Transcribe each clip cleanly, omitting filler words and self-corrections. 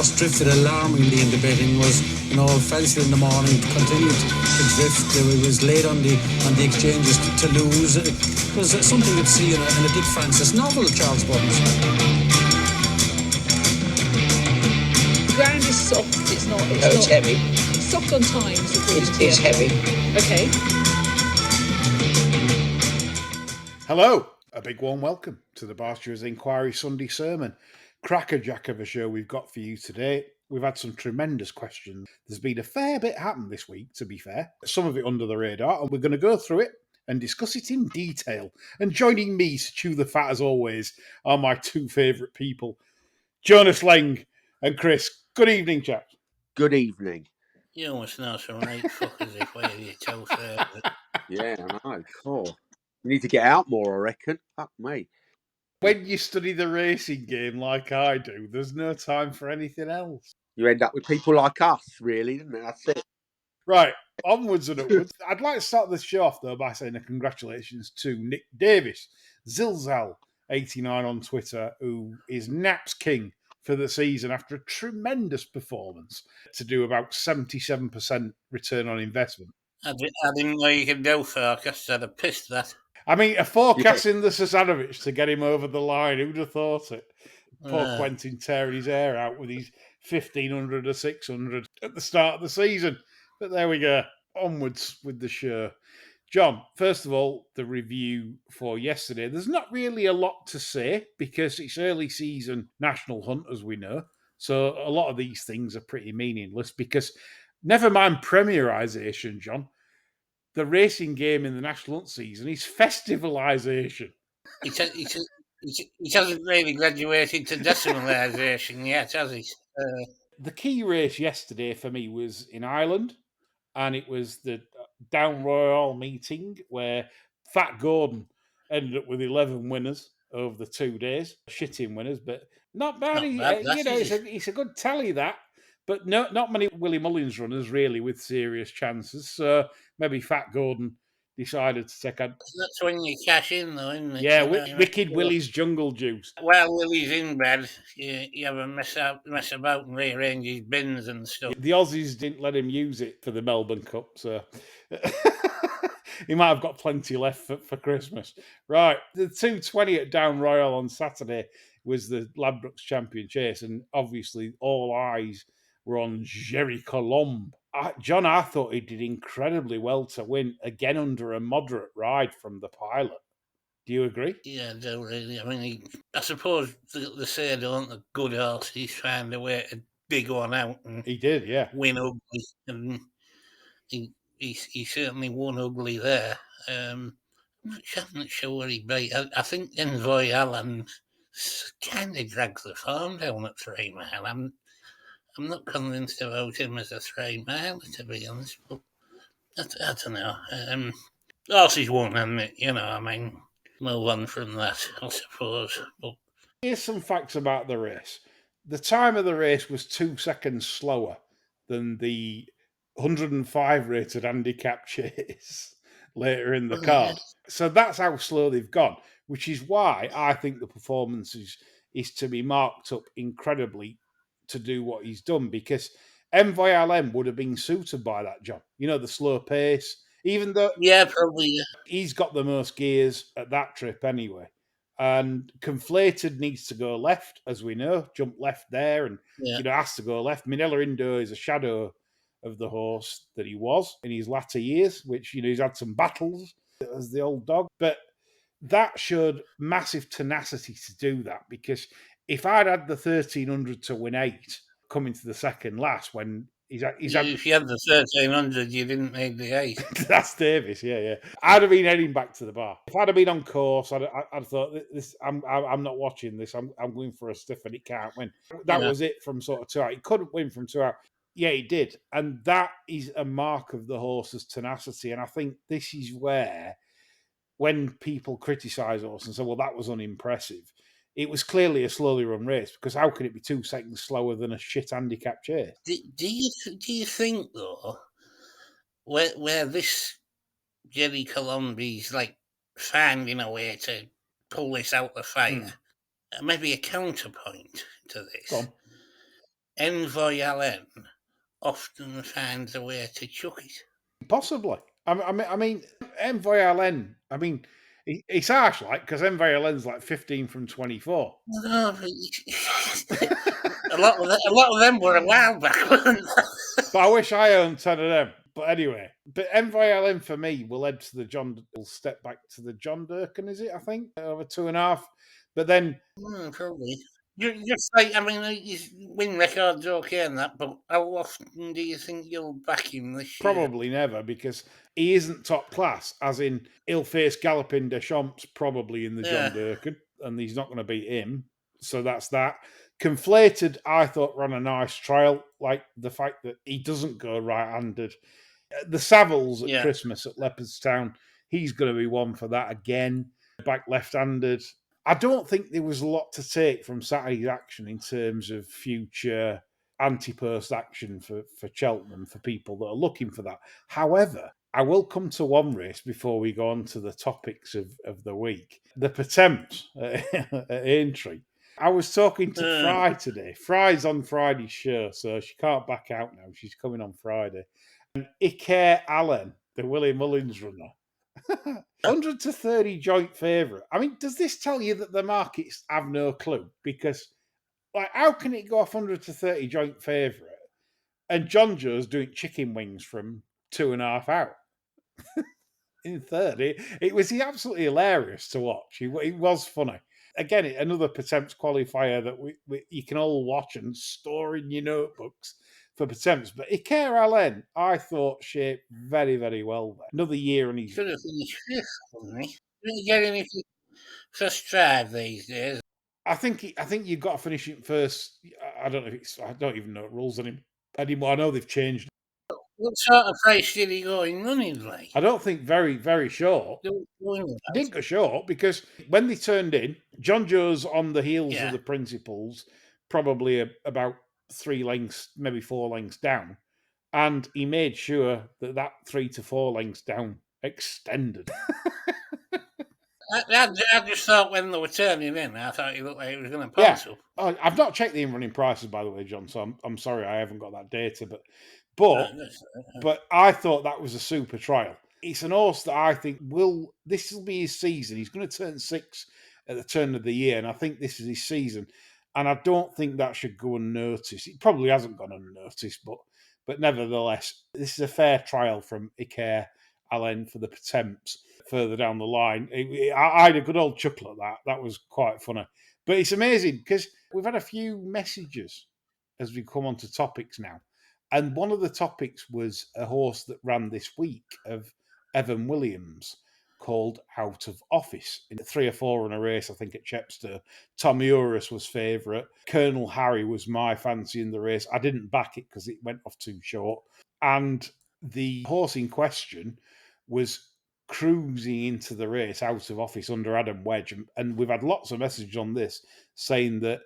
horse drifted alarmingly in the betting, was, fancied in the morning, continued to drift. It was late on the exchanges to lose. It was something you'd see in a Dick Francis novel, Charles Buttons. The ground is soft. It's heavy. It's soft on times. It's heavy. Okay. Hello, a big warm welcome to the Barsters Inquiry Sunday Sermon. Crackerjack of a show we've got for you today. We've had some tremendous questions. There's been a fair bit happen this week, to be fair. Some of it under the radar, and we're going to go through it and discuss it in detail. And joining me to chew the fat, as always, are my two favourite people, Jonas Leng and Chris. Good evening, chaps. Good evening. You almost know some right fuckers if I hear you tell fair. Yeah, I know. Cool. You need to get out more, I reckon. Fuck me. When you study the racing game like I do, there's no time for anything else. You end up with people like us, really, don't it? That's it. Right, onwards and upwards. I'd like to start this show off, though, by saying a congratulations to Nick Davis, Zilzal89 on Twitter, who is Naps King for the season after a tremendous performance to do about 77% return on investment. I didn't know you could do forecasts. I'd have pissed that. I mean, a forecast in the Sasanovic to get him over the line. Who'd have thought it? Poor Quentin tearing his hair out with his 1,500 or 600 at the start of the season. But there we go. Onwards with the show. John, first of all, the review for yesterday. There's not really a lot to say because it's early season national hunt, as we know. So a lot of these things are pretty meaningless because never mind premierisation, John. The racing game in the national hunt season is festivalisation. He hasn't really graduated to decimalisation yet, has he? The key race yesterday for me was in Ireland, and it was the Down Royal meeting where Fat Gordon ended up with 11 winners over the 2 days. Shitting winners, but not bad. It's a good tally, that. But not many Willie Mullins runners, really, with serious chances. So maybe Fat Gordon decided to take a... That's when you cash in, though, isn't it? Yeah, Wicked Willie's Jungle Juice. Well, Willie's inbred. You have a mess about and rearrange his bins and stuff. The Aussies didn't let him use it for the Melbourne Cup, so... he might have got plenty left for Christmas. Right, the 220 at Down Royal on Saturday was the Ladbrokes Champion Chase, and obviously all eyes were on Jerry Colombe. John, I thought he did incredibly well to win, again under a moderate ride from the pilot. Do you agree? Yeah, I do really. I mean, I suppose they say, don't the good horse, he's found a way to dig one out. And he did, yeah. Win ugly. And he certainly won ugly there. I'm not sure where he beat. I think Envoy Allen kind of drags the farm down at 3 Mile. I'm not convinced about him as a 3 Mile, to be honest, but I don't know. Horses won, isn't it? I mean, move on from that, I suppose. But here's some facts about the race. The time of the race was 2 seconds slower than the 105 rated handicap chase later in the card. So that's how slow they've gone, which is why I think the performance is to be marked up incredibly to do what he's done, because MVLM would have been suited by that job. The slow pace, even though... Yeah, probably, yeah. He's got the most gears at that trip anyway. And Conflated needs to go left, as we know, jump left there, and has to go left. Minella Indo is a shadow of the horse that he was in his latter years, which, he's had some battles as the old dog. But that showed massive tenacity to do that, because if I'd had the 1,300 to win 8 coming to the second last, when if you had the 1,300, you didn't need the 8. That's Davis, yeah. I'd have been heading back to the bar. If I'd have been on course, I'd thought, this. I'm not watching this. I'm going for a stiff, and it can't win. That was it from sort of 2 out. He couldn't win from 2 out. Yeah, he did. And that is a mark of the horse's tenacity. And I think this is where, when people criticise horse and say, well, that was unimpressive, it was clearly a slowly run race, because how can it be 2 seconds slower than a shit handicap chase? Do you think, though, where this Jerry Colombi's like finding a way to pull this out the fire, maybe a counterpoint to this? Envoy Allen often finds a way to chuck it. Possibly. I mean, Envoy Allen. I mean, it's harsh, like, because Envoy Allen's like 15 from 24. No, but a lot of them were a while back, weren't they? But I wish I owned 10 of them. But anyway, but Envoy Allen for me will head to the will step back to the John Durkin, is it? I think over 2.5. But then Probably. You're right. I mean, his win record's okay and that, but how often do you think you'll back him this year? probably never, because he isn't top class, as in he'll face Galloping Deschamps probably in the Yeah. John Durkin, and he's not going to beat him. So that's that. Conflated, I thought, ran a nice trial, like the fact that he doesn't go right-handed. The Savills at Yeah. Christmas at Leopardstown, he's going to be one for that again. Back left-handed. I don't think there was a lot to take from Saturday's action in terms of future anti-post action for Cheltenham, for people that are looking for that. However, I will come to one race before we go on to the topics of the week. The Potemps at Aintree. I was talking to Fry today. Fry's on Friday's show, so she can't back out now. She's coming on Friday. And Ike Allen, the Willie Mullins runner, 100 to 30 joint favourite. I mean, does this tell you that the markets have no clue? Because, like, how can it go off 100 to 30 joint favourite and John Joe's doing chicken wings from 2.5 out? In third, it was absolutely hilarious to watch. It was funny. Again, another Potemps qualifier that you can all watch and store in your notebooks for Potemps. But Ike Allen, I thought, shaped very, very well there. Another year and he's... Should have finished fifth, wouldn't he? Didn't he get any first drive these days? I think you've got to finish it first. I don't know if it's... I don't even know what rules anymore. I know they've changed. What sort of price did he go in running like? I don't think very, very short. He Didn't go short, because when they turned in, John Joe's on the heels Yeah. of the principals, probably about 3 lengths, maybe 4 lengths down. And he made sure that 3 to 4 lengths down extended. I just thought when they were turning in, I thought he looked like he was going to pass up. Oh, I've not checked the in-running prices, by the way, John, so I'm sorry I haven't got that data. But I thought that was a super trial. It's an horse that I think this will be his season. He's going to turn 6 at the turn of the year, and I think this is his season. And I don't think that should go unnoticed. It probably hasn't gone unnoticed, but nevertheless, this is a fair trial from Ike Allen for the Potemps further down the line. I had a good old chuckle at that. That was quite funny. But it's amazing because we've had a few messages as we come on to topics now. And one of the topics was a horse that ran this week of Evan Williams called Out of Office in 3 or 4 in a race, I think, at Chepstow. Tommy Urus was favourite. Colonel Harry was my fancy in the race. I didn't back it because it went off too short. And the horse in question was cruising into the race Out of Office under Adam Wedge. And we've had lots of messages on this saying that,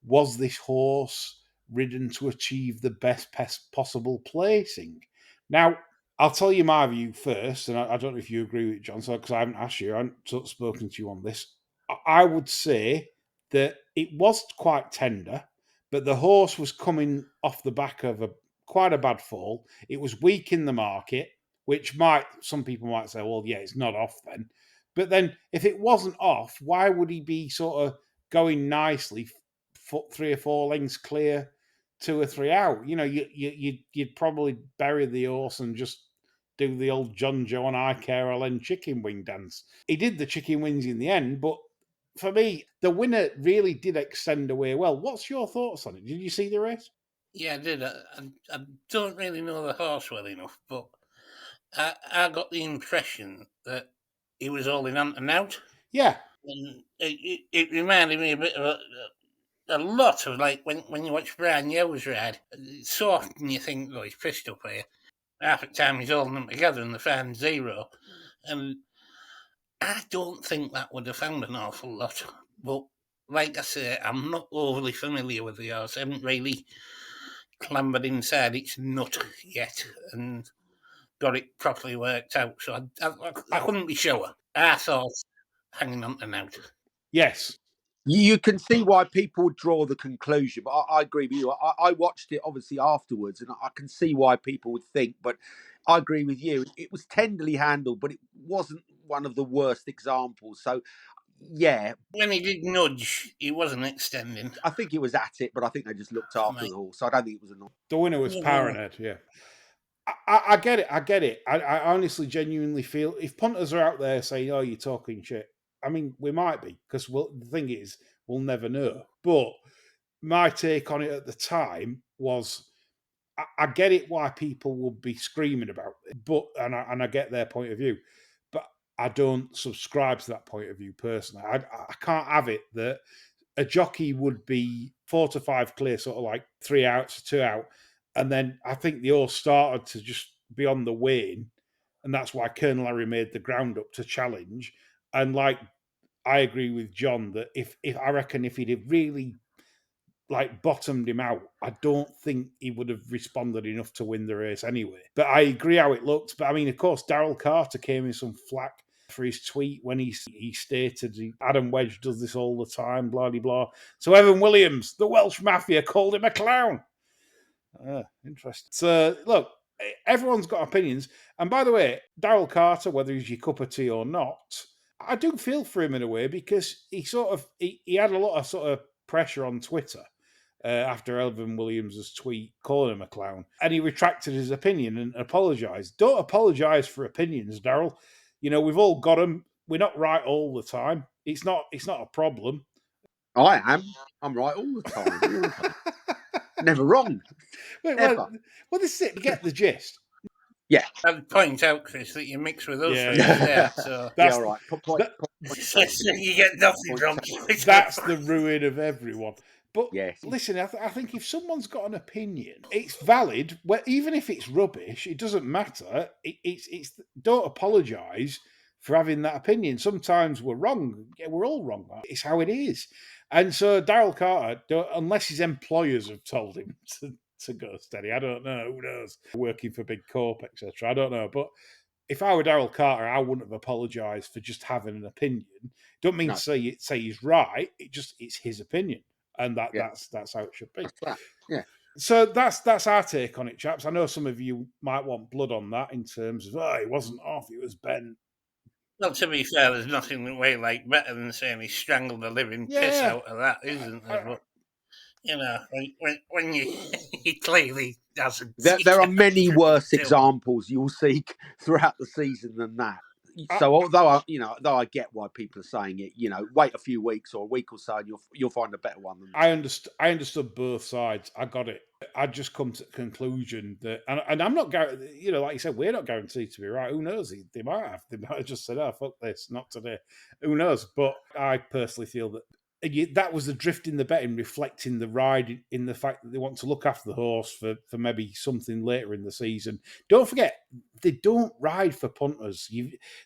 was this horse ridden to achieve the best possible placing? Now, I'll tell you my view first, and I don't know if you agree with it, John, because I haven't asked you, I haven't spoken to you on this. I would say that it was quite tender, but the horse was coming off the back of quite a bad fall. It was weak in the market, which some people might say, well, yeah, it's not off then. But then if it wasn't off, why would he be sort of going nicely 3 or 4 lengths clear, 2 or 3 out? You know, you'd probably bury the horse and just do the old John Joe and Ike Allen chicken wing dance. He did the chicken wings in the end, but for me, the winner really did extend away well. What's your thoughts on it? Did you see the race? Yeah, I did. I don't really know the horse well enough, but I got the impression that he was all in and out. Yeah. And it reminded me a bit of a lot of like when you watch Brian Yo's ride. So often you think, oh, he's pissed up here. Half the time he's holding them together and they find 0. And I don't think that would have found an awful lot. But like I say, I'm not overly familiar with the horse. I haven't really clambered inside its nut yet and got it properly worked out. So I couldn't be sure. I thought hanging on to out. Yes. You can see why people would draw the conclusion, but I agree with you. I watched it obviously afterwards, and I can see why people would think. But I agree with you. It was tenderly handled, but it wasn't one of the worst examples. So, yeah, When he did nudge, he wasn't extending. I think it was at it, but I think they just looked after the horse. So I don't think it was a. The winner was Parenthead, yeah. I get it. I get it. I honestly, genuinely feel if punters are out there saying, "Oh, you're talking shit," I mean, we might be because the thing is, we'll never know. But my take on it at the time was, I get it why people would be screaming about it, but and I get their point of view, but I don't subscribe to that point of view personally. I can't have it that a jockey would be 4 to 5 clear, sort of like 3 outs, 2 out, and then I think they all started to just be on the wane, and that's why Colonel Harry made the ground up to challenge. And like I agree with John that if I reckon if he'd have really like bottomed him out, I don't think he would have responded enough to win the race anyway. But I agree how it looked. But I mean, of course, Daryl Carter came in some flack for his tweet when he stated Adam Wedge does this all the time, blah blah blah. So Evan Williams, the Welsh Mafia, called him a clown. Interesting. So look, everyone's got opinions. And by the way, Daryl Carter, whether he's your cup of tea or not, I do feel for him in a way because he had a lot of sort of pressure on Twitter after Evan Williams' tweet calling him a clown, and he retracted his opinion and apologised. Don't apologise for opinions, Daryl. You know, we've all got them. We're not right all the time. It's not a problem. I am. I'm right all the time. Never wrong. Well, this is it. Get the gist. Yeah. I'd point out, Chris, that you mix with us. Yeah, so that's all right. So you get nothing wrong. That's the ruin of everyone. But yes. Listen, I think if someone's got an opinion, it's valid. Even if it's rubbish, it doesn't matter. It's don't apologise for having that opinion. Sometimes we're wrong. Yeah, we're all wrong. It's how it is. And so Daryl Carter, unless his employers have told him to go steady, I don't know. Who knows? Working for Big Corp, etc. I don't know. But if I were Daryl Carter, I wouldn't have apologised for just having an opinion. Don't mean to say he's right. It's his opinion, and that's how it should be. Yeah. So that's our take on it, chaps. I know some of you might want blood on that in terms of it wasn't off, it was bent. Well, to be fair, there's nothing way like better than saying he strangled the living piss out of that, isn't there? But, you know, when he clearly doesn't. There are many worse examples you'll see throughout the season than that. So although I get why people are saying it, wait a few weeks or a week or so, and you'll find a better one. I understood both sides. I got it. I just come to the conclusion that, and I'm not, like you said, we're not guaranteed to be right. Who knows? They might have just said, "Oh, fuck this, not today." Who knows? But I personally feel that that was the drift in the betting, reflecting the ride in the fact that they want to look after the horse for maybe something later in the season. Don't forget, they don't ride for punters.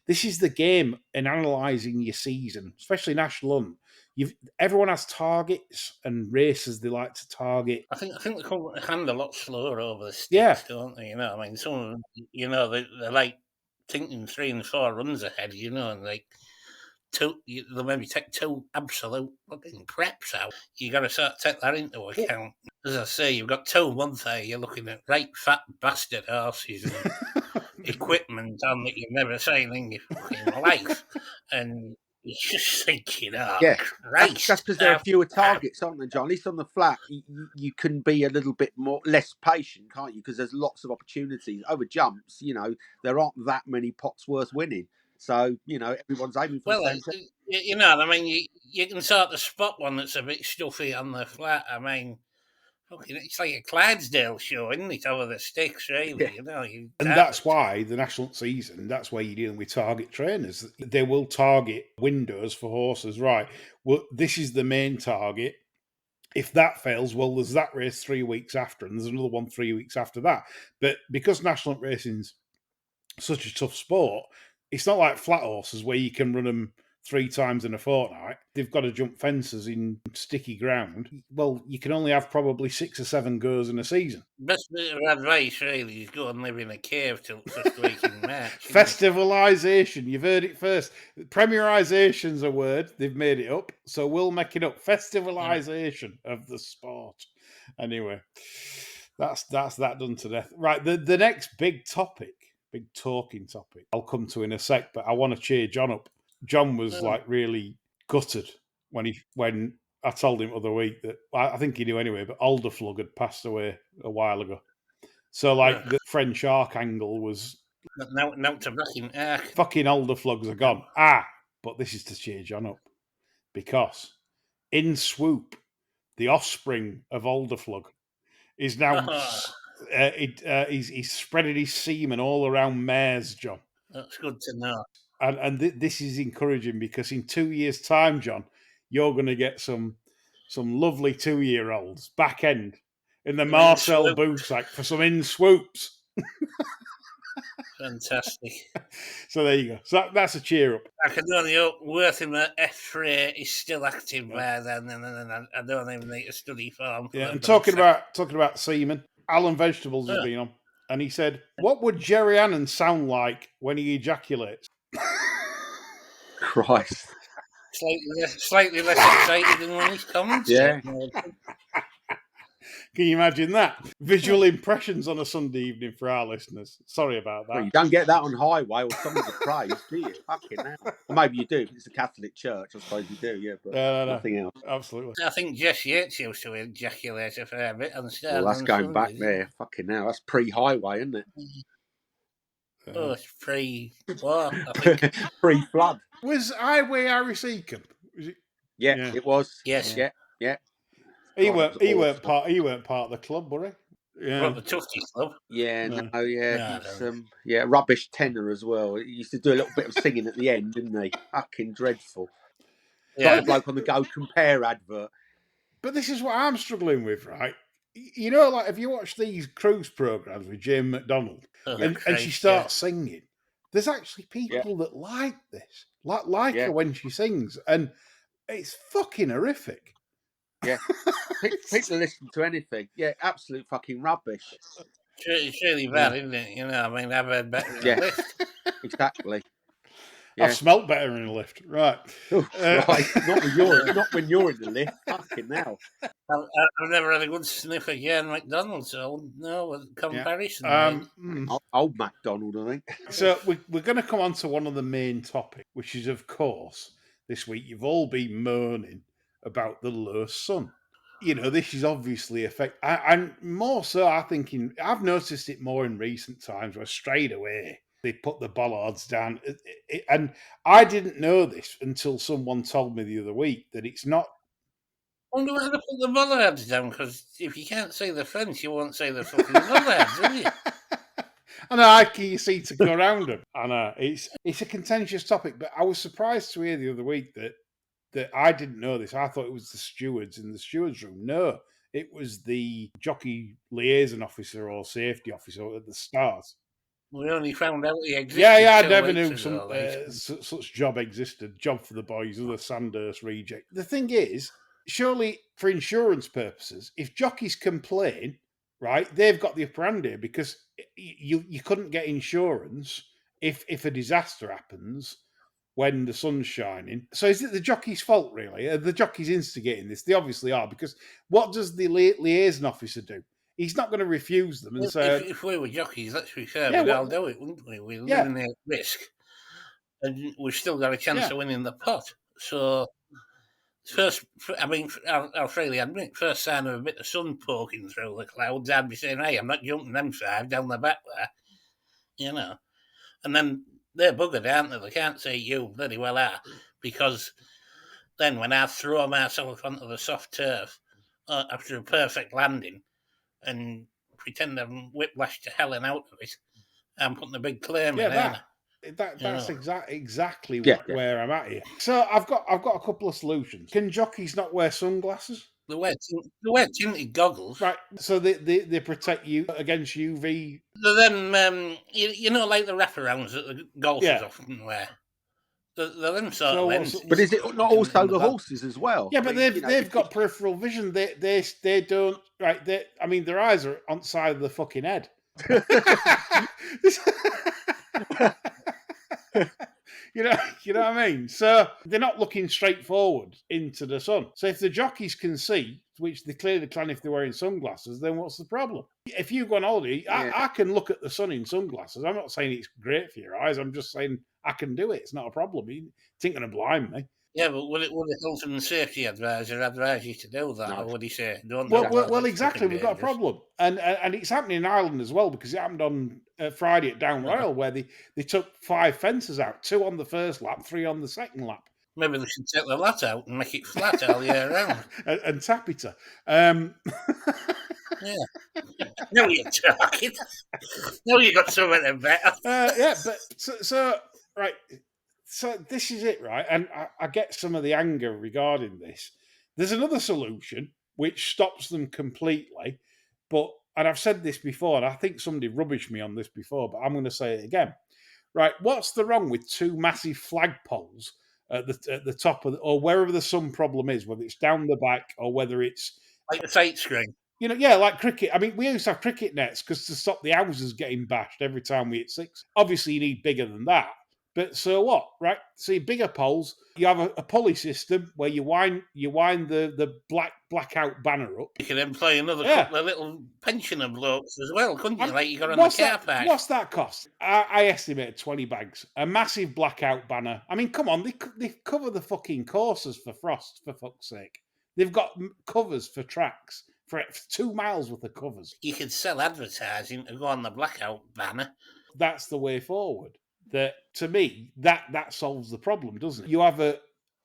This is the game in analysing your season, especially National Hunt. Everyone has targets and races they like to target. I think they come hand a lot slower over the sticks, don't they? I mean, some of them, they're like thinking 3 and 4 runs ahead, and like they'll maybe take 2 absolute fucking craps out. You got to sort of take that into account. As I say, you've got 2 months there. You're looking at right fat bastard horses and equipment on that you've never seen in your fucking life, and you're just thinking, Christ. That's because there are fewer targets, aren't there, John? At least on the flat, you can be a little bit less patient, can't you? Because there's lots of opportunities. Over jumps, there aren't that many pots worth winning. So, everyone's aiming for the same thing. I mean, you can sort of spot one that's a bit stuffy on the flat. I mean, it's like a Clydesdale show, isn't it, over the sticks, really? Yeah. And that's why the national season, that's why you're dealing with target trainers. They will target windows for horses, right? Well, this is the main target. If that fails, well, there's that race 3 weeks after, and there's another one 3 weeks after that. But because national racing's such a tough sport, it's not like flat horses where you can run them 3 times in a fortnight, they've got to jump fences in sticky ground. Well, you can only have probably 6 or 7 goes in a season. Best bit of advice, really, is go and live in a cave till the first week in March. Festivalisation, you've heard it first. Premierisation's a word, they've made it up, so we'll make it up. Festivalisation of the sport. Anyway, that's that done to death. Right, the next big topic, big talking topic, I'll come to in a sec, but I want to cheer John up. John was like really gutted when I told him the other week that I think he knew anyway, but Alderflug had passed away a while ago. So like the French Archangel was now to fucking fucking Alderflugs are gone. But this is to cheer John up because in swoop, the offspring of Alderflug is now he's spreading his semen all around mares, John. That's good to know. And this is encouraging because in 2 years' time, John, you're going to get some lovely 2-year-olds back end in the Marcel Boussac for some in swoops. Fantastic. So there you go. So that's a cheer up. I can only hope Racinggravytraingetmeoutofhere is still active by then, and I don't even need to study form. Yeah, and talking about semen, Alan Vegetables has been on, and he said, "What would Jerry Annan sound like when he ejaculates?" Christ. Slightly less excited than one of his comments. Yeah. Can you imagine that? Visual impressions on a Sunday evening for our listeners. Sorry about that. Well, you don't get that on Highway or Songs of Praise, do you? Fucking hell. Or maybe you do. It's a Catholic church, I suppose you do, yeah, but nothing else. Absolutely. I think Jess Yates used to ejaculate a fair bit on stage. Well, that's going back there. Fucking hell. That's pre-Highway, isn't it? Oh, it's pre-war, I think. Pre-flood. Was Highway Irish Ecom? Yeah, it was. Yes. Yeah. He weren't part of the club, were he? Yeah. What, the Tufty Club? Yeah, rubbish tenor as well. He used to do a little bit of singing at the end, didn't he? Fucking dreadful. Yeah. Like the bloke on the Go Compare advert. But this is what I'm struggling with, right? You know, like if you watch these cruise programs with Jane McDonald and she starts singing, there's actually people that like this, like her when she sings, and it's fucking horrific. Yeah, people listen to anything. Yeah, absolute fucking rubbish. It's really bad, isn't it? You know, I mean, I've heard better in the lift. Exactly. Yeah. I've smelt better in the lift, right? Right, not when you're in the lift. Fucking hell. I've never had a good sniff of Jane McDonald, so no comparison. Old MacDonald, I think. So we're going to come on to one of the main topics, which is, of course, this week you've all been moaning about the low sun. You know, this is obviously and more so, I've noticed it more in recent times where straight away they put the bollards down. And I didn't know this until someone told me the other week that it's not. I wonder why they put the bollards down, because if you can't say the French, you won't say the fucking bollards, will you? I know, I can see to go around them. I know, it's a contentious topic, but I was surprised to hear the other week that I didn't know this. I thought it was the stewards in the stewards room. No, it was the jockey liaison officer or safety officer at the start. We only found out he existed. Yeah, I never knew such job existed. Job for the boys, other Sandhurst reject. The thing is, surely for insurance purposes, if jockeys complain, right, they've got the upper hand here because you couldn't get insurance if a disaster happens when the sun's shining. So is it the jockey's fault, really? Are the jockeys instigating this? They obviously are, because what does the liaison officer do? He's not going to refuse them and say... If we were jockeys, let's be fair, we'd all do it, wouldn't we? We eliminate risk, and we've still got a chance of winning the pot. So, I'll freely admit, first sign of a bit of sun poking through the clouds, I'd be saying, hey, I'm not jumping them 5 down the back there, you know. And then they're buggered, aren't they? They can't say you very well are, because then when I throw myself onto the soft turf after a perfect landing and pretend I'm whiplashed to hell and out of it, I'm putting a big claim in there. That's exactly where I'm at here. So I've got a couple of solutions. Can jockeys not wear sunglasses? They wear tinted goggles. Right, so they protect you against UV. They're them, you know, like the wraparounds that the golfers often wear. They're them sort So of what's- entities. But is it not in also the the back. horses as well? Yeah, I but mean, you know, they've got peripheral vision. They don't, right. I mean, their eyes are on the side of the fucking head. you know what I mean. So they're not looking straight forward into the sun. So if the jockeys can see, which they clearly can if they're wearing sunglasses, then what's the problem? If you go on holiday, Yeah. I can look at the sun in sunglasses. I'm not saying it's great for your eyes. I'm just saying I can do it. It's not a problem. It ain't going to blind me. Yeah, but would a health and safety advisor advise you to do that, No. or would he say, "Don't Well, do well, that, well it's exactly. fucking We've got a dangerous." problem, and it's happening in Ireland as well because it happened on Friday at Down Royal where they took 5 fences out, 2 on the first lap, 3 on the second lap, Maybe they should take the lat out and make it flat all year round. and tap it. Yeah. Now you're talking. Now you got something better. Yeah, but so right. So this is it, right? And I get some of the anger regarding this. There's another solution which stops them completely, and I've said this before, and I think somebody rubbished me on this before, but I'm going to say it again. Right? What's the wrong with 2 massive flagpoles at the top of or wherever the sun problem is, whether it's down the back or whether it's Like the sight screen. yeah, like cricket. I mean, we used to have cricket nets because to stop the houses getting bashed every time we hit 6. Obviously, you need bigger than that. But so what, right? See, bigger poles. You have a pulley system where you wind the blackout banner up. You could employ another couple of little pensioner blokes as well, couldn't you? Like you got on the car park. What's that cost? I estimate 20 bags. A massive blackout banner. I mean, come on, they cover the fucking courses for frost, for fuck's sake. They've got covers for tracks. For 2 miles worth of covers. You could sell advertising to go on the blackout banner. That's the way forward. That to me, that solves the problem, doesn't it? You have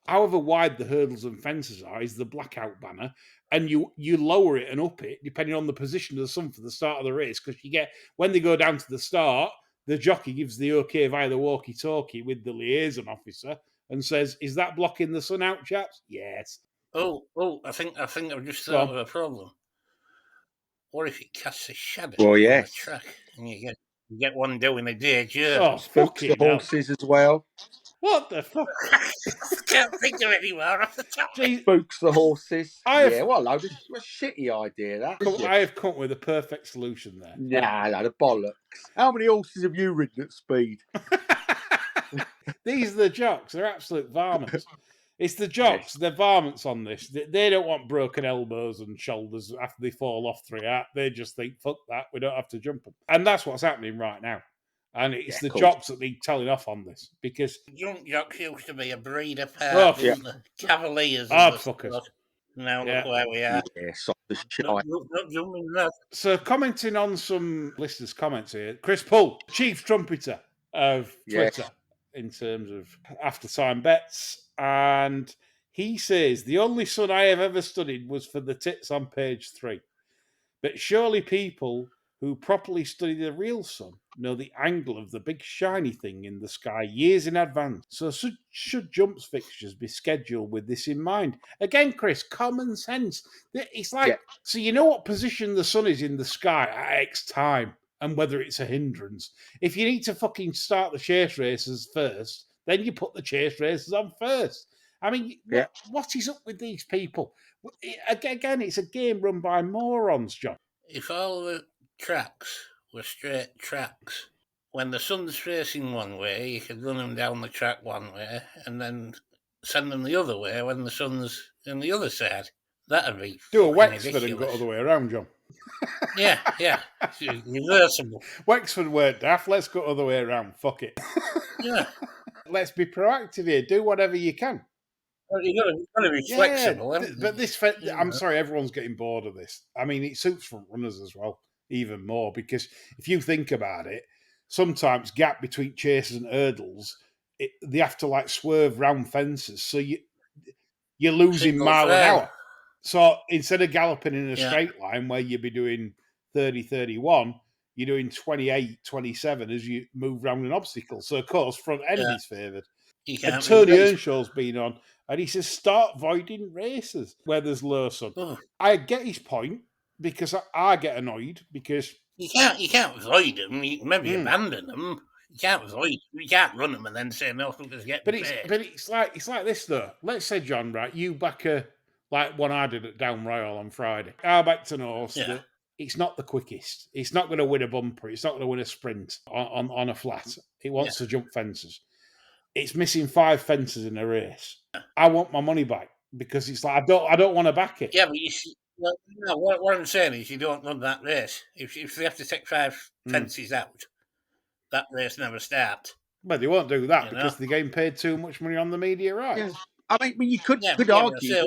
however wide the hurdles and fences are, is the blackout banner, and you lower it and up it depending on the position of the sun for the start of the race. Because you get when they go down to the start, the jockey gives the okay via the walkie-talkie with the liaison officer and says, "Is that blocking the sun out, chaps?" Yes. Oh! I think I've just thought of a problem. What if it casts a shadow on the track and you get one doing a day journey? Oh, spooks the horses as well. What the fuck? I can't think of any more off the top. Spooks the horses. Well, that's a shitty idea, that. I have come up with a perfect solution there. Nah, the bollocks. How many horses have you ridden at speed? These are the jocks. They're absolute varmints. It's the jocks. They're varmints on this. They don't want broken elbows and shoulders after they fall off 3 out. They just think, fuck that, we don't have to jump them. And that's what's happening right now. And it's the jocks that need telling off on this because Junk jocks used to be a breed apart, didn't the Cavaliers. Hard fuckers. Now look where we are. Yeah, soft as shite. Not jumping that. So commenting on some listeners' comments here, Chris Pull, chief trumpeter of Twitter in terms of after time bets, and he says the only sun I have ever studied was for the tits on page 3. But surely people who properly study the real sun know the angle of the big shiny thing in the sky years in advance. So should jumps fixtures be scheduled with this in mind? Again, Chris, common sense. It's like, so you know what position the sun is in the sky at X time and whether it's a hindrance. If you need to fucking start the chase races first, then you put the chase races on first. I mean, what is up with these people? Again, it's a game run by morons, John. If all the tracks were straight tracks, when the sun's facing one way, you could run them down the track one way and then send them the other way when the sun's on the other side. That'd be do a Wexford ridiculous. And go all the way around, John. Yeah. It's reversible. Wexford weren't daft. Let's go all the way around. Fuck it. Yeah. Let's be proactive here. Do whatever you can. Well, you've got to be flexible. But I'm sorry, everyone's getting bored of this. I mean, it suits front runners as well, even more, because if you think about it, sometimes gap between chases and hurdles, they have to like swerve round fences, so you're losing mile an hour. So instead of galloping in a straight line where you'd be doing 30, 31, you're doing 28, 27 as you move round an obstacle. So, of course, front end is favoured. And Tony Earnshaw's been on, and he says, start voiding races where there's low sun. Oh. I get his point, because I get annoyed, because... You can't void them. You can maybe abandon them. You can't run them and then say no, because get But paid. it's like this though. Let's say, John, right? You back a like one I did at Down Royal on Friday. I backed an horse that it's not the quickest. It's not going to win a bumper. It's not going to win a sprint on a flat. It wants to jump fences. It's missing 5 fences in a race. I want my money back because it's like I don't want to back it. Yeah, but you see, well, no, what I'm saying is you don't run that race. If they have to take 5 fences out, that race never starts. But they won't do that You because know? they're getting paid too much money on the media rights. Yeah. I mean, you could But argue say,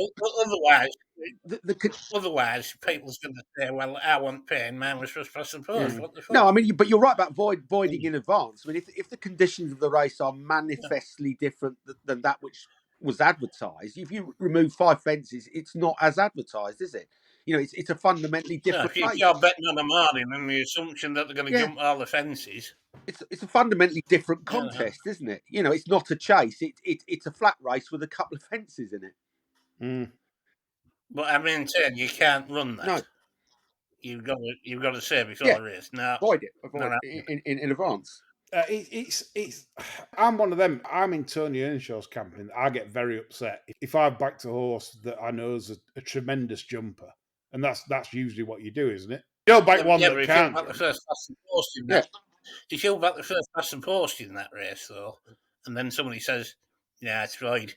otherwise, the otherwise people's going to say, "Well, I want paying. Mine was first past the post." What the fuck? No, I mean, but you're right about voiding in advance. I mean, if the conditions of the race are manifestly different than that which was advertised, if you remove 5 fences, it's not as advertised, is it? You know, it's a fundamentally different If race. you're betting on a morning and the assumption that they're going to jump all the fences, it's a fundamentally different contest, isn't it? You know, it's not a chase. It's a flat race with a couple of fences in it. But I maintain you can't run that. No. You've got to say before the race. No, avoid it in advance. I'm one of them. I'm in Tony Earnshaw's camp, and I get very upset if I've backed a horse that I know is a tremendous jumper, and that's usually what you do, isn't it? You don't back one that can't. If you back the first past and post in that, if you back the first past and post in that race, though, and then somebody says, "Yeah, it's Void,"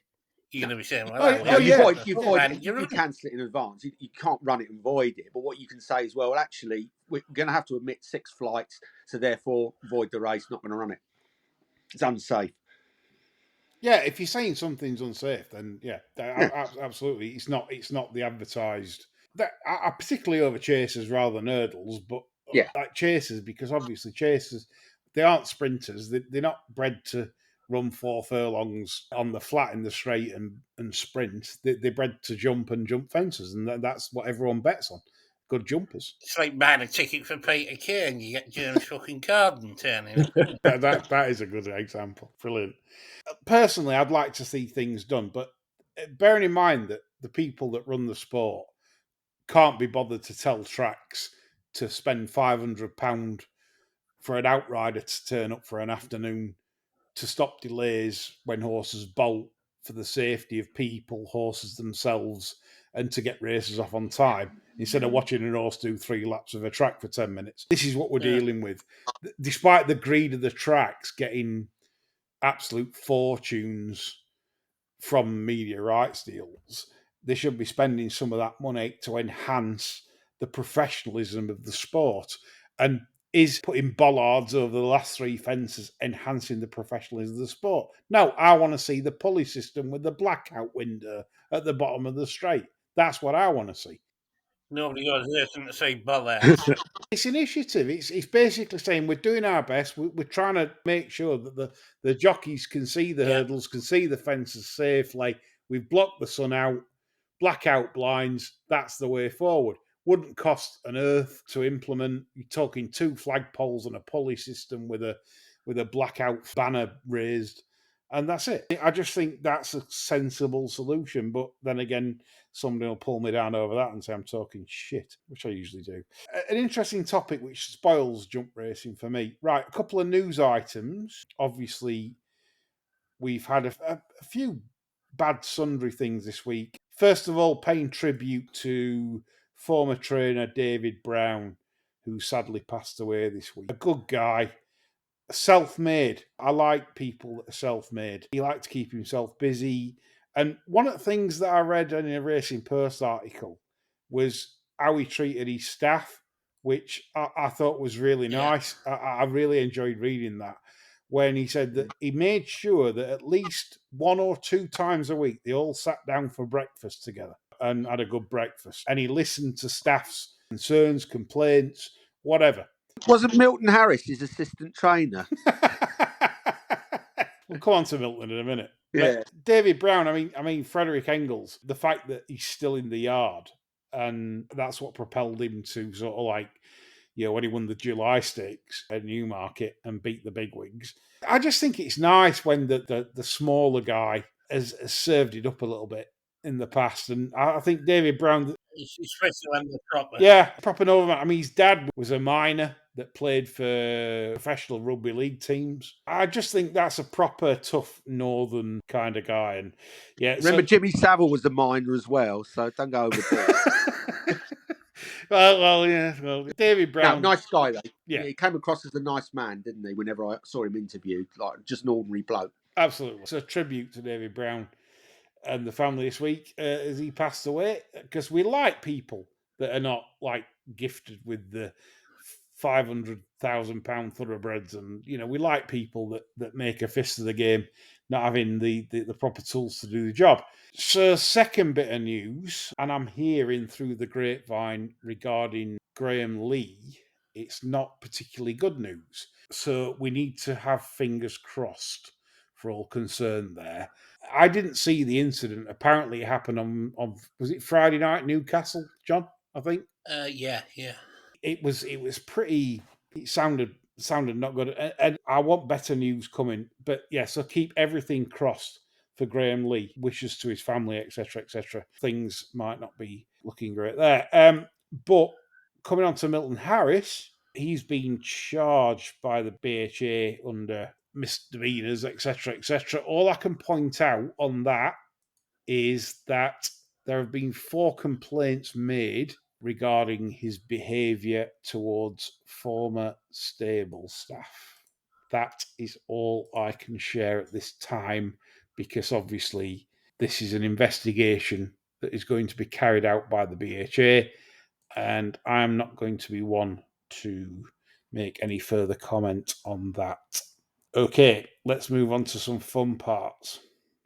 you're going to be saying, "Well, you cancel it in advance. You can't run it and void it. But what you can say is, well, actually, we're going to have to omit 6 flights, so therefore void the race. Not going to run it. It's unsafe. Yeah, if you're saying something's unsafe, then absolutely, it's not the advertised. That I particularly over chasers rather than hurdles, but like chasers, because obviously chasers, they aren't sprinters. They're not bred to run 4 furlongs on the flat in the straight and sprint. They're bred to jump fences, and that's what everyone bets on. Good jumpers. It's like buying a ticket for Peter Kane. You get James fucking Carden turning up. that is a good example. Brilliant. Personally, I'd like to see things done, but bearing in mind that the people that run the sport can't be bothered to tell tracks to spend £500 for an outrider to turn up for an afternoon to stop delays when horses bolt for the safety of people, horses themselves, and to get races off on time instead of watching a horse do 3 laps of a track for 10 minutes. This is what we're dealing with. Despite the greed of the tracks getting absolute fortunes from media rights deals, they should be spending some of that money to enhance the professionalism of the sport. And is putting bollards over the last 3 fences enhancing the professionalism of the sport? No, I want to see the pulley system with the blackout window at the bottom of the straight. That's what I want to see. Nobody goes listening to say bollards. It's initiative. It's basically saying we're doing our best. We're trying to make sure that the jockeys can see the hurdles, can see the fences safely. We've blocked the sun out, blackout blinds. That's the way forward. Wouldn't cost an earth to implement. You're talking 2 flagpoles and a pulley system with a blackout banner raised, and that's it. I just think that's a sensible solution. But then again, somebody will pull me down over that and say I'm talking shit, which I usually do. An interesting topic which spoils jump racing for me. Right, a couple of news items. Obviously, we've had a few bad sundry things this week. First of all, paying tribute to former trainer David Brown, who sadly passed away this week. A good guy, self-made. I like people that are self-made. He liked to keep himself busy. And one of the things that I read in a Racing Post article was how he treated his staff, which I thought was really nice. I really enjoyed reading that, when he said that he made sure that at least 1 or 2 times a week they all sat down for breakfast together and had a good breakfast. And he listened to staff's concerns, complaints, whatever. Wasn't Milton Harris his assistant trainer? We'll come on to Milton in a minute. Yeah. But David Brown, I mean Frederick Engels, the fact that he's still in the yard, and that's what propelled him to sort of like, when he won the July Stakes at Newmarket and beat the bigwigs. I just think it's nice when the smaller guy has served it up a little bit in the past. And I think David Brown... Especially when they're proper. Yeah, proper over. I mean, his dad was a miner. that played for professional rugby league teams. I just think that's a proper tough northern kind of guy. And yeah, Remember, Jimmy Savile was the miner as well, so don't go overboard. well, David Brown. No, nice guy though. Yeah, he came across as a nice man, didn't he? Whenever I saw him interviewed, like just an ordinary bloke. Absolutely. It's a tribute to David Brown and the family this week as he passed away, because we like people that are not like gifted with the £500,000 thoroughbreds, and we like people that make a fist of the game, not having the proper tools to do the job. So, second bit of news, and I'm hearing through the grapevine regarding Graham Lee, it's not particularly good news. So we need to have fingers crossed for all concerned there. I didn't see the incident. Apparently it happened on was it Friday night, Newcastle, John, I think? Yeah. It was pretty, it sounded not good. And I want better news coming. But yeah, so keep everything crossed for Graham Lee. Wishes to his family, etc., etc. Things might not be looking great there. But coming on to Milton Harris, he's been charged by the BHA under misdemeanors, etc., etc. All I can point out on that is that there have been 4 complaints made regarding his behaviour towards former stable staff. That is all I can share at this time, because obviously this is an investigation that is going to be carried out by the BHA, and I'm not going to be one to make any further comment on that. Okay, let's move on to some fun parts.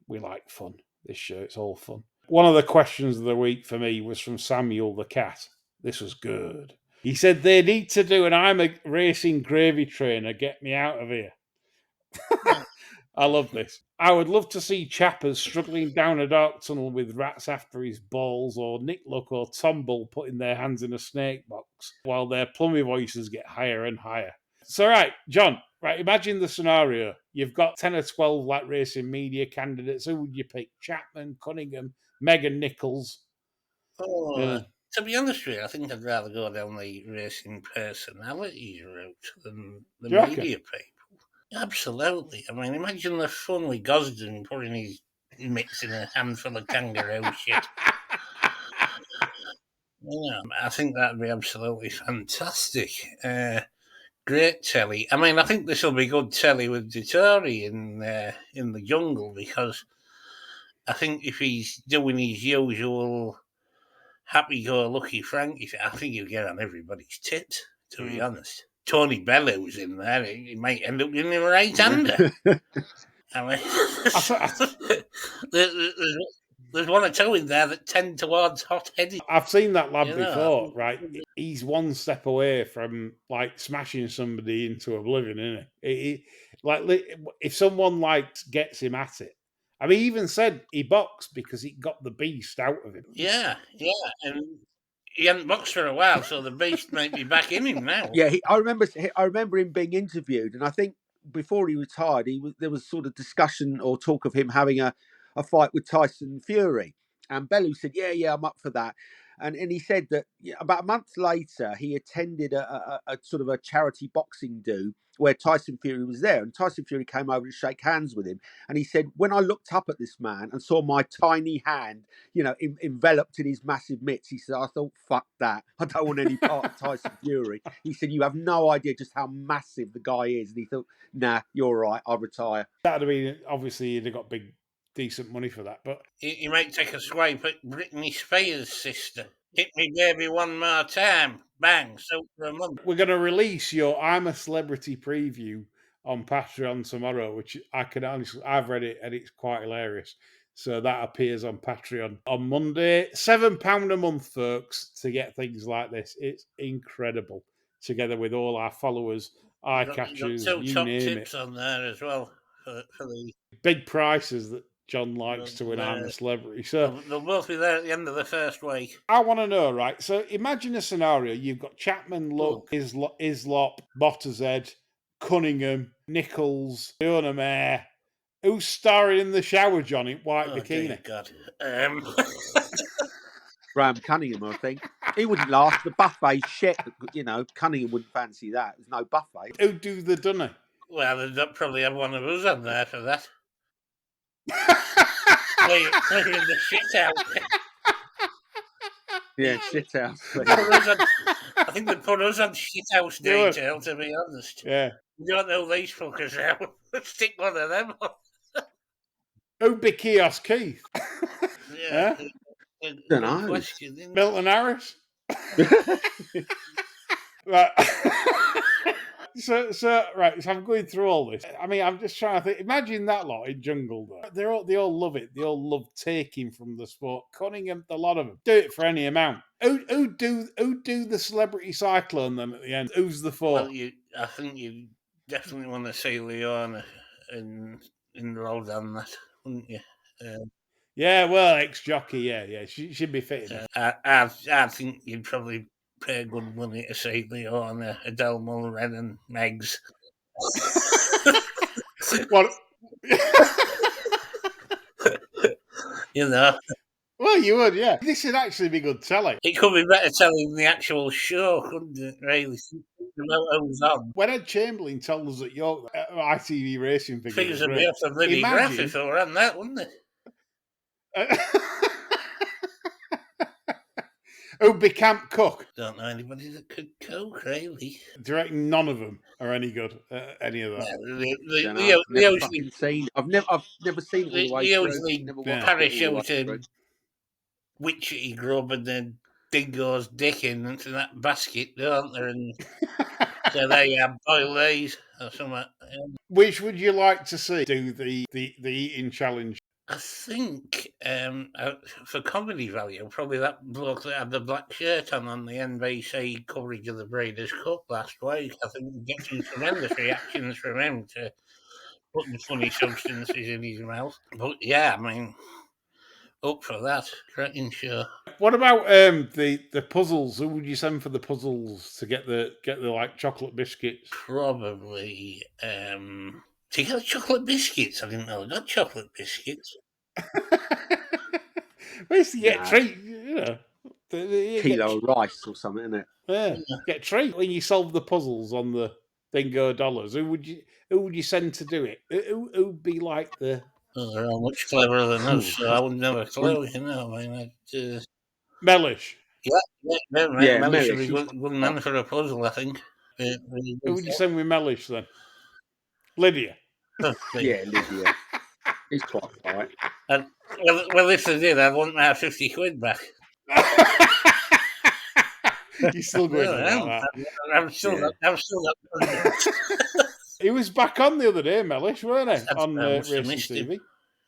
We like fun. This show, it's all fun. One of the questions of the week for me was from Samuel the Cat. This was good. He said, they need to do an I'm a racing gravy trainer, get me out of here. I love this. I would love to see Chappers struggling down a dark tunnel with rats after his balls, or Nick Luck or Tom Bull putting their hands in a snake box while their plummy voices get higher and higher. So, right, John, right, imagine the scenario. You've got 10 or 12 like racing media candidates. Who would you pick? Chapman, Cunningham, Megan Nichols? To be honest with you, I think I'd rather go down the racing personalities route than the media people. Absolutely. I mean, imagine the fun with Gosden putting his mitts in a handful of kangaroo shit. I think that'd be absolutely fantastic. Great telly. I mean, I think this will be good telly with Dettori in the jungle, because I think if he's doing his usual happy-go-lucky Frankie, I think he'll get on everybody's tit, to be honest. Tony Bellow's in there. He might end up getting him right-hander. I mean, there's one or two in there that tend towards hot-headed. I've seen that lad before, right? He's one step away from like smashing somebody into oblivion, isn't he? Like if someone gets him at it. I mean, he even said he boxed because he got the beast out of him. Yeah, and he hadn't boxed for a while, so the beast might be back in him now. Yeah, I remember him being interviewed, and I think before he retired, there was sort of discussion or talk of him having a fight with Tyson Fury, and Bellew said, "Yeah, I'm up for that." And he said that about a month later, he attended a sort of a charity boxing do where Tyson Fury was there, and Tyson Fury came over to shake hands with him, and he said, when I looked up at this man and saw my tiny hand, enveloped in his massive mitts, he said, I thought, fuck that, I don't want any part of Tyson Fury. He said, you have no idea just how massive the guy is, and he thought, nah, you're right, I'll retire. That'd have been, obviously they got decent money for that, but he might take a swipe at Britney Spears' sister. Hit me baby one more time. Bang, so for a month. We're going to release your I'm a Celebrity preview on Patreon tomorrow, which I can honestly, I've read it and it's quite hilarious. So that appears on Patreon on Monday. £7 a month, folks, to get things like this. It's incredible. Together with all our followers, eye catchers, you top name tips it. on there as well for the big prices that John likes to win I'm a Celebrity. So they'll both be there at the end of the first week. I want to know, right? So imagine a scenario. You've got Chapman, Luck, Islop, Bottershead, Cunningham, Nichols, Fiona Mayer. Who's starring in the shower, John, in white bikini? Dear God. Graham Cunningham, I think. He wouldn't last. The buffet's shit. Cunningham wouldn't fancy that. There's no buffet. Who do the dunno? Well, they'd probably have one of us on there for that. Clearing the shit out. Yeah, shit house. I think they'd put us on shit house detail, to be honest. Yeah. We don't know these fuckers out. Let's stick one of them on. Who'd be Kiosk Keith? Yeah. Don't know. Question, isn't it? Milton Harris? Right. So I'm going through all this. I mean, I'm just trying to think. Imagine that lot in Jungle, though. They all love it. They all love taking from the sport. Cunningham, a lot of them do it for any amount. Who do the celebrity cyclone then at the end? Who's the for? Well, I think you definitely want to see Leona in Rhodes on that, wouldn't you? Yeah, well, ex-jockey, yeah. She'd be fitting. I think you'd probably pay good money to see Leona, Adele Mulren and Megs. What? You know. Well, you would, yeah. This would actually be good telly. It could be better telling the actual show, couldn't it, really? Who's on. When Ed Chamberlain told us at York that ITV Racing Figures would be off the bloody graph if they were on that, wouldn't they? Who'd be Camp Cook? Don't know anybody that could cook, really. Do you reckon none of them are any good? Any of that? I've never seen it all the way through. Usually parachute witchy grub and then dingo's dick into that basket, don't they? And so there you have boil these or something. Which would you like to see do the eating challenge? I think for comedy value, probably that bloke that had the black shirt on the NBC coverage of the Breeders' Cup last week. I think we'd get some tremendous reactions from him to putting funny substances in his mouth. But yeah, I mean, up for that. Cracking show. What about the puzzles? Who would you send for the puzzles to get the like chocolate biscuits? Probably. Do you get chocolate biscuits? I didn't know they got chocolate biscuits. Where's to get a treat? You know, kilo of rice or something, isn't it? Yeah, get a treat when you solve the puzzles on the bingo dollars. Who would you send to do it? Who'd be like the? Oh, they're all much cleverer than us, so I wouldn't have a clue. You know, I mean, Mellish. Yeah, Mellish would be good man for a puzzle, I think. Who would you send with Mellish then? Lydia. Yeah, Lydia. He's quite right. Well, if they did, I'd want my 50 quid back. You're still going about that. I'm still that. He was back on the other day, Mellish, weren't he? On Racing TV.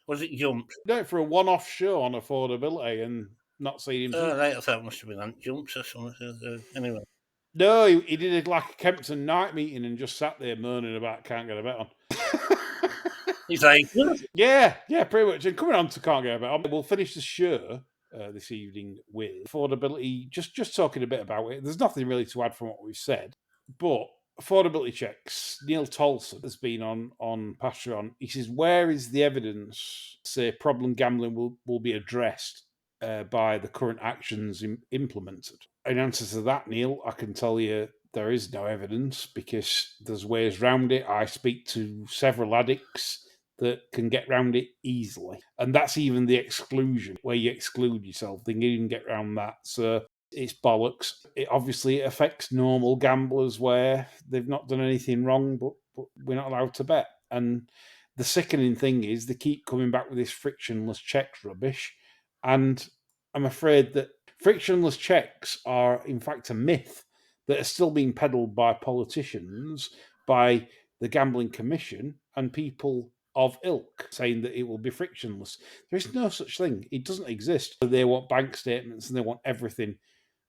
Was it jumped? No, for a one-off show on affordability and not seen him. Oh, right, I thought it must have been on jumps or something. Anyway. No, he did like a Kempton night meeting and just sat there moaning about can't get a bet on. He's like, yeah, pretty much. And coming on to can't get a bet on, we'll finish the show this evening with affordability. Just talking a bit about it. There's nothing really to add from what we've said, but affordability checks. Neil Tolson has been on Patreon. He says, where is the evidence to say problem gambling will be addressed by the current actions implemented? In answer to that, Neil, I can tell you there is no evidence because there's ways around it. I speak to several addicts that can get around it easily. And that's even the exclusion, where you exclude yourself. They can even get around that. So it's bollocks. It obviously affects normal gamblers where they've not done anything wrong, but we're not allowed to bet. And the sickening thing is they keep coming back with this frictionless checks rubbish. And I'm afraid that frictionless checks are, in fact, a myth that are still being peddled by politicians, by the Gambling Commission, and people of ilk, saying that it will be frictionless. There is no such thing. It doesn't exist. They want bank statements and they want everything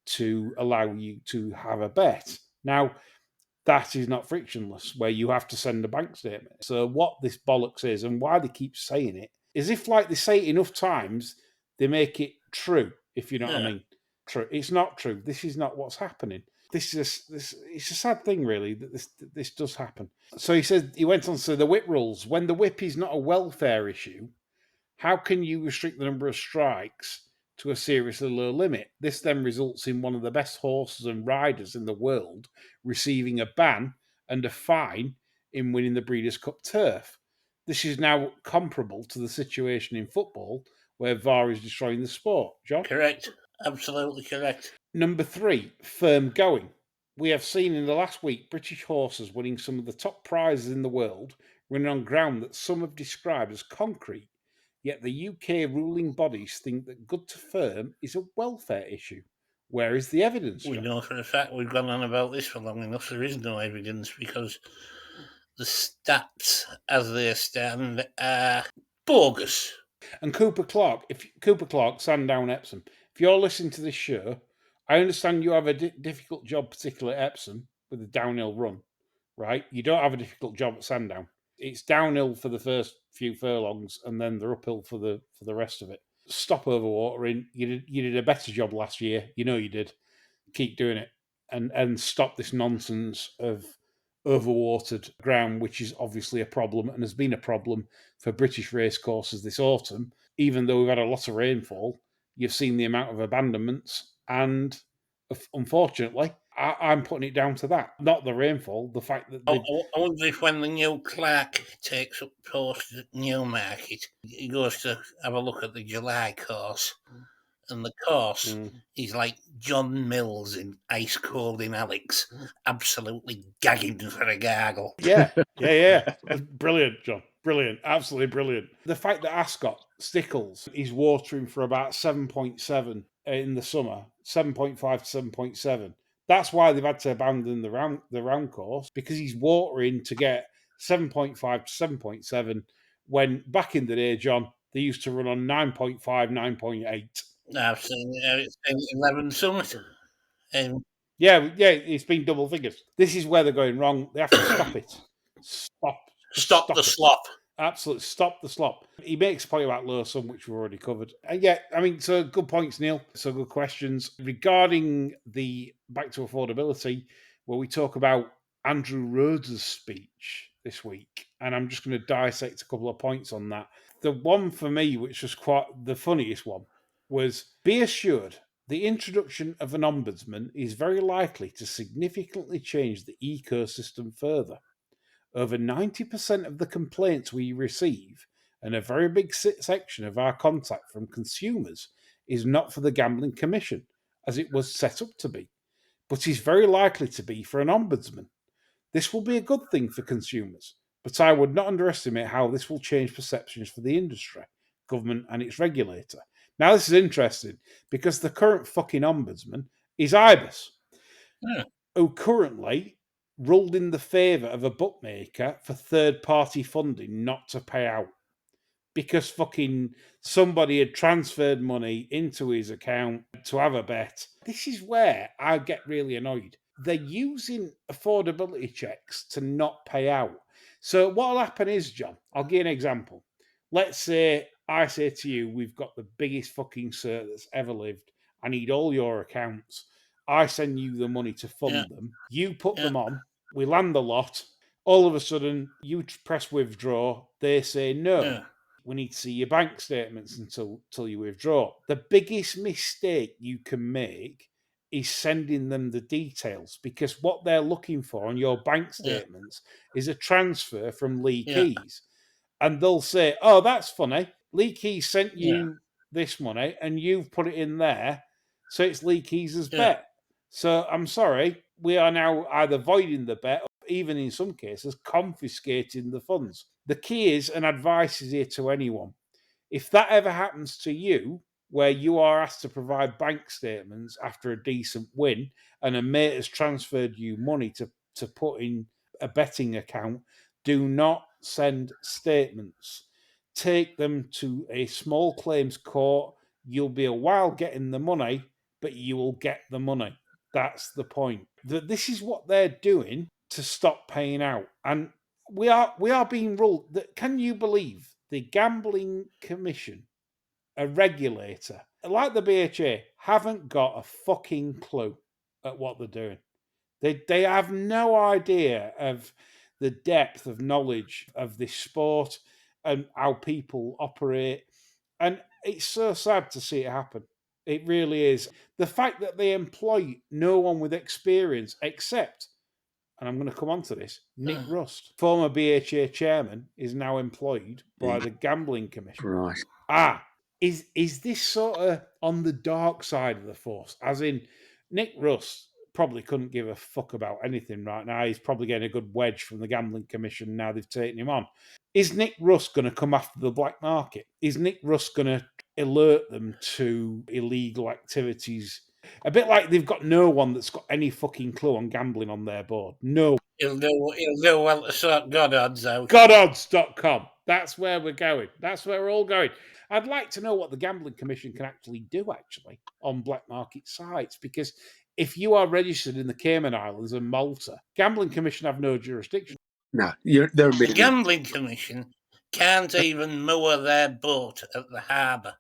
to allow you to have a bet. Now, that is not frictionless, where you have to send a bank statement. So what this bollocks is, and why they keep saying it, is if like they say it enough times, they make it true, if you know what I mean. True. It's not true. This is not what's happening. It's a sad thing, really, that this does happen. So he went on to say the whip rules. When the whip is not a welfare issue, how can you restrict the number of strikes to a seriously low limit. This then results in one of the best horses and riders in the world receiving a ban and a fine in winning the Breeders' Cup Turf. This is now comparable to the situation in football where VAR is destroying the sport. John? Correct. Absolutely correct. Number 3, firm going. We have seen in the last week British horses winning some of the top prizes in the world, running on ground that some have described as concrete. Yet the UK ruling bodies think that good to firm is a welfare issue. Where is the evidence, We John? know for a fact we've gone on about this for long enough. There is no evidence because the stats as they stand are bogus. And Cooper Clark, Sandown Epsom, if you're listening to this show, I understand you have a difficult job, particularly at Epsom, with the downhill run, right? You don't have a difficult job at Sandown. It's downhill for the first few furlongs, and then they're uphill for the rest of it. Stop overwatering. You did a better job last year. You know you did. Keep doing it, and stop this nonsense of overwatered ground, which is obviously a problem and has been a problem for British racecourses this autumn. Even though we've had a lot of rainfall, you've seen the amount of abandonments, and unfortunately, I'm putting it down to that, not the rainfall, the fact that I wonder if when the new clerk takes up post at Newmarket, he goes to have a look at the July course, and the course is like John Mills in Ice Cold in Alex, absolutely gagging for a gargle. Yeah. Brilliant, John. Brilliant. Absolutely brilliant. The fact that Ascot Stickles is watering for about 7.7 in the summer, 7.5 to 7.7. That's why they've had to abandon the round course, because he's watering to get 7.5 to 7.7 when back in the day, John, they used to run on 9.5, 9.8. I've seen it's been 11 summit. Yeah, it's been double figures. This is where they're going wrong. They have to stop it. Stop the slop. Absolutely, stop the slop. He makes a point about low sum, which we've already covered. And yeah, I mean, so good points, Neil. So good questions. Regarding the back to affordability, where we talk about Andrew Rhodes' speech this week, and I'm just going to dissect a couple of points on that. The one for me, which was quite the funniest one, was be assured the introduction of an ombudsman is very likely to significantly change the ecosystem further. Over 90% of the complaints we receive, and a very big section of our contact from consumers, is not for the Gambling Commission, as it was set up to be, but is very likely to be for an ombudsman. This will be a good thing for consumers, but I would not underestimate how this will change perceptions for the industry, government, and its regulator. Now, this is interesting because the current fucking ombudsman is IBIS, who currently ruled in the favour of a bookmaker for third-party funding not to pay out because fucking somebody had transferred money into his account to have a bet. This is where I get really annoyed. They're using affordability checks to not pay out. So what will happen is, John, I'll give you an example. Let's say I say to you, we've got the biggest fucking cert that's ever lived. I need all your accounts. I send you the money to fund them. You put them on. We land the lot. All of a sudden, you press withdraw. They say no. We need to see your bank statements until you withdraw. The biggest mistake you can make is sending them the details, because what they're looking for on your bank statements is a transfer from Lee Keys. And they'll say, oh, that's funny. Lee Keys sent you this money and you've put it in there. So it's Lee Keys' bet. So I'm sorry, we are now either voiding the bet or even in some cases confiscating the funds. The key is, and advice is here to anyone, if that ever happens to you, where you are asked to provide bank statements after a decent win and a mate has transferred you money to put in a betting account, do not send statements. Take them to a small claims court. You'll be a while getting the money, but you will get the money. That's the point. This is what they're doing to stop paying out. And we are being ruled. Can you believe the Gambling Commission, a regulator like the BHA, haven't got a fucking clue at what they're doing? They have no idea of the depth of knowledge of this sport and how people operate. And it's so sad to see it happen. It really is. The fact that they employ no one with experience except, and I'm going to come on to this, Nick Rust, former BHA chairman, is now employed by the Gambling Commission. Right. Is this sort of on the dark side of the force? As in, Nick Rust probably couldn't give a fuck about anything right now. He's probably getting a good wedge from the Gambling Commission now they've taken him on. Is Nick Rust going to come after the black market? Is Nick Rust going to alert them to illegal activities? A bit like they've got no one that's got any fucking clue on gambling on their board. No. He'll know well to sort Goddard's out. Gododds.com. That's where we're going. That's where we're all going. I'd like to know what the Gambling Commission can actually do, on black market sites, because if you are registered in the Cayman Islands and Malta, Gambling Commission have no jurisdiction. No, they're a The bit. Gambling Commission can't even moor their boat at the harbour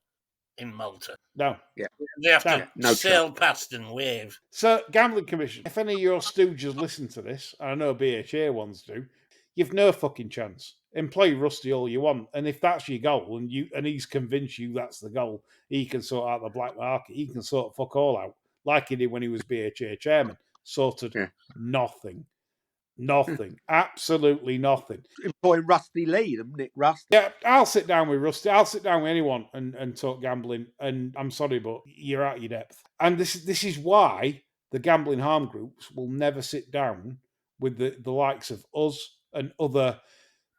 in Malta. No. Yeah. They have to sail past and wave. So, Gambling Commission, if any of your stooges listen to this, and I know BHA ones do, you've no fucking chance. Employ Rusty all you want, and if that's your goal, and he's convinced you that's the goal, he can sort out the black market. He can sort fuck all out, like he did when he was BHA chairman. Sorted nothing. Nothing. Absolutely nothing. Employing Rusty Lee, Nick Rust. Yeah, I'll sit down with Rusty. I'll sit down with anyone and talk gambling. And I'm sorry, but you're out of your depth. And this is why the gambling harm groups will never sit down with the likes of us and other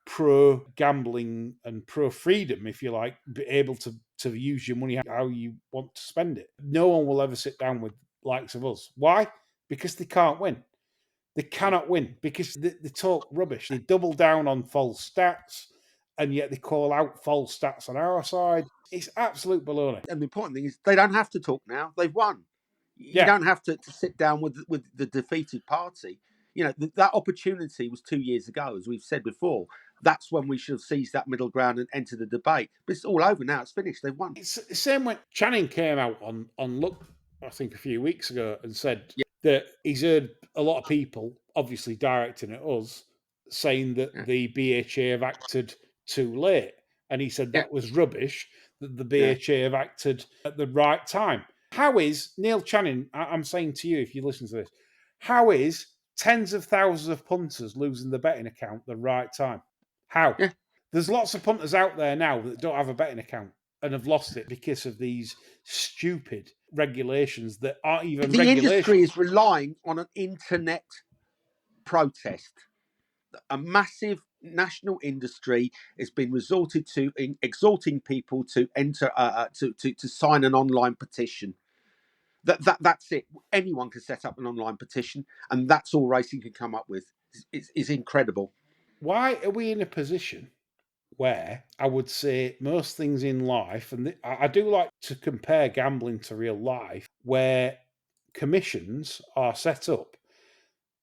pro-gambling and pro-freedom, if you like, be able to use your money how you want to spend it. No one will ever sit down with likes of us. Why? Because they can't win. They cannot win because they talk rubbish. They double down on false stats, and yet they call out false stats on our side. It's absolute baloney. And the important thing is they don't have to talk now. They've won. You don't have to sit down with the defeated party. You know, that opportunity was 2 years ago, as we've said before. That's when we should have seized that middle ground and enter the debate. But it's all over now. It's finished. They've won. It's the same when Channing came out on Look, I think a few weeks ago, and said that he's heard a lot of people, obviously directing at us, saying that the BHA have acted too late. And he said that was rubbish, that the BHA have acted at the right time. How is, Neil Channing, I'm saying to you, if you listen to this, how is tens of thousands of punters losing the betting account at the right time? How? Yeah. There's lots of punters out there now that don't have a betting account and have lost it because of these stupid regulations that aren't even regulations. The industry is relying on an internet protest. A massive national industry has been resorted to in exhorting people to enter to sign an online petition. That's it. Anyone can set up an online petition, and that's all racing can come up with. It's incredible. Why are we in a position where I would say most things in life, and I do like to compare gambling to real life, where commissions are set up,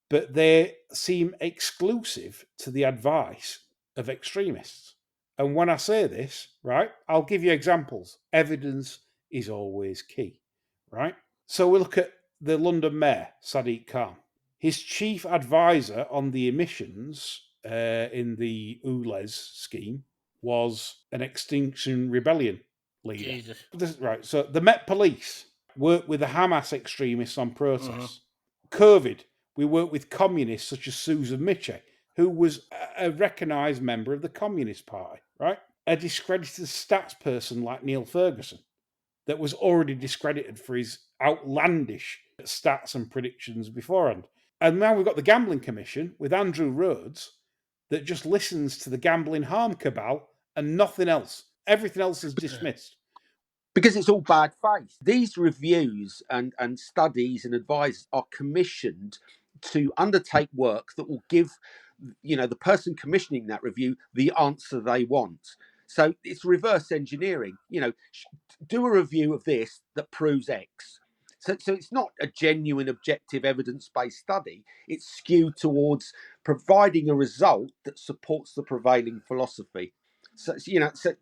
but they seem exclusive to the advice of extremists. And when I say this, right, I'll give you examples. Evidence is always key, right? So we look at the London Mayor, Sadiq Khan. His chief advisor on the emissions in the ULEZ scheme was an Extinction Rebellion leader. Right, so the Met Police worked with the Hamas extremists on protests. COVID, we worked with communists such as Susan Mitchell, who was a recognised member of the Communist Party, right? A discredited stats person like Neil Ferguson that was already discredited for his outlandish stats and predictions beforehand. And now we've got the Gambling Commission with Andrew Rhodes that just listens to the gambling harm cabal and nothing else. Everything else is dismissed. Because it's all bad faith. These reviews and studies and advice are commissioned to undertake work that will give, the person commissioning that review the answer they want. So it's reverse engineering. Do a review of this that proves X. So it's not a genuine, objective, evidence-based study. It's skewed towards providing a result that supports the prevailing philosophy. So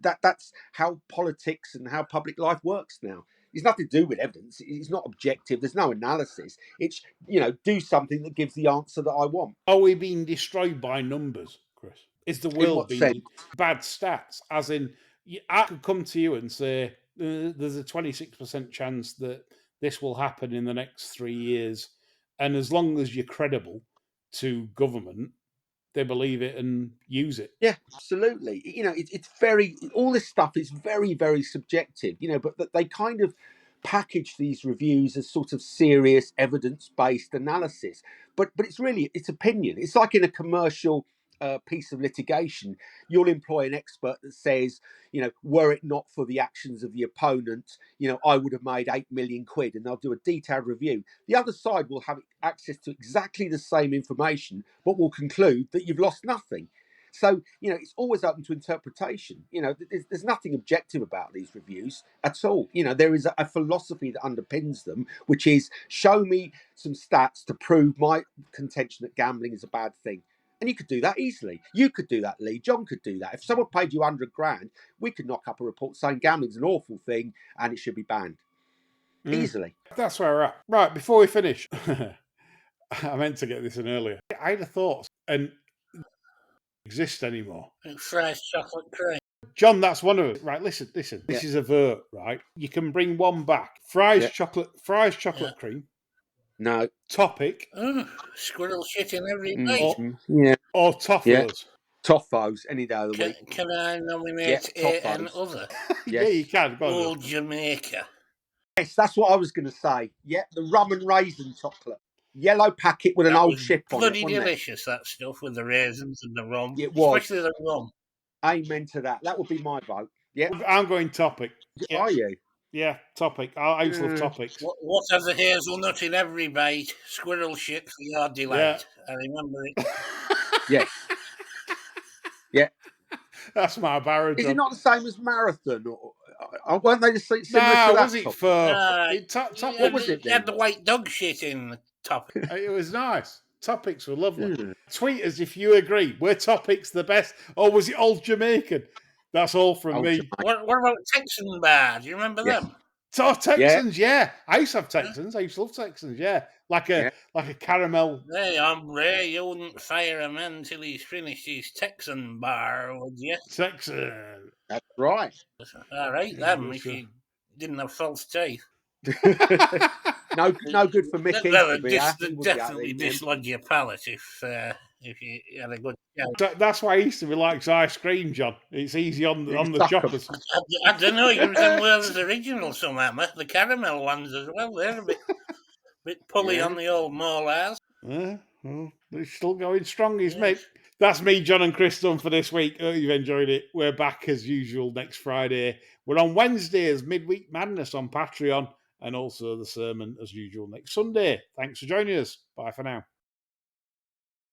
that's how politics and how public life works now. It's nothing to do with evidence. It's not objective. There's no analysis. It's, do something that gives the answer that I want. Are we being destroyed by numbers, Chris? Is the world being bad stats? As in, I could come to you and say, there's a 26% chance that this will happen in the next 3 years. And as long as you're credible to government, they believe it and use it. Yeah, absolutely. It's very, all this stuff is very, very subjective, but they kind of package these reviews as sort of serious evidence-based analysis. But it's opinion. It's like in a commercial piece of litigation, you'll employ an expert that says, were it not for the actions of the opponent, I would have made 8 million quid, and they'll do a detailed review. The other side will have access to exactly the same information, but will conclude that you've lost nothing. So, it's always open to interpretation. There's nothing objective about these reviews at all. There is a philosophy that underpins them, which is show me some stats to prove my contention that gambling is a bad thing. And you could do that easily. You could do that, Lee. John could do that. If someone paid you 100 grand, we could knock up a report saying gambling's an awful thing and it should be banned. Easily. That's where we're at. Right, before we finish, I meant to get this in earlier. I had a thought, and exist anymore. Fries chocolate cream. John, that's one of it. Right, listen. This is a vert, right? You can bring one back. Fries chocolate cream. No. Topic. Squirrel shit in every bite. Or toffos. Yeah. Toffos, any day of the week. Can I nominate an other? Yeah, you can. Old Jamaica. Yes, that's what I was going to say. Yeah, the rum and raisin chocolate. Yellow packet with an old ship on it. Bloody delicious, that stuff, with the raisins and the rum. It was. Especially the rum. Amen to that. That would be my vote. Yeah. I'm going topic. Are you? Yeah, topic. I used to love topics. What has a hazelnut in every bite? Squirrel shit for your delight. I remember it. Yes. Yeah. That's my barrow. Is it not the same as marathon? Or weren't they just similar to that? Was it for? What was it then? It had the white dog shit in the topic. It was nice. Topics were lovely. Tweet us if you agree. Were topics the best, or was it Old Jamaican? That's all from me. What about Texan Bar? Do you remember them? So Texans, yeah. I used to have Texans. I used to love Texans, yeah. Like a caramel. Hey, hombre, you wouldn't fire a man till he's finished his Texan Bar, would you? Texan. That's right. All right, them, if you didn't have false teeth. No good for Mickey. Definitely dislodge your palate if you had a good shout. That's why Easter likes ice cream, John. It's easy on the choppers. I don't know. You can wear the original somehow. The caramel ones as well. They're a bit pulley on the old molars. Yeah, well, they're still going strong, mate. That's me, John and Chris, done for this week. Hope you've enjoyed it. We're back as usual next Friday. We're on Wednesdays, Midweek Madness on Patreon, and also the sermon as usual next Sunday. Thanks for joining us. Bye for now.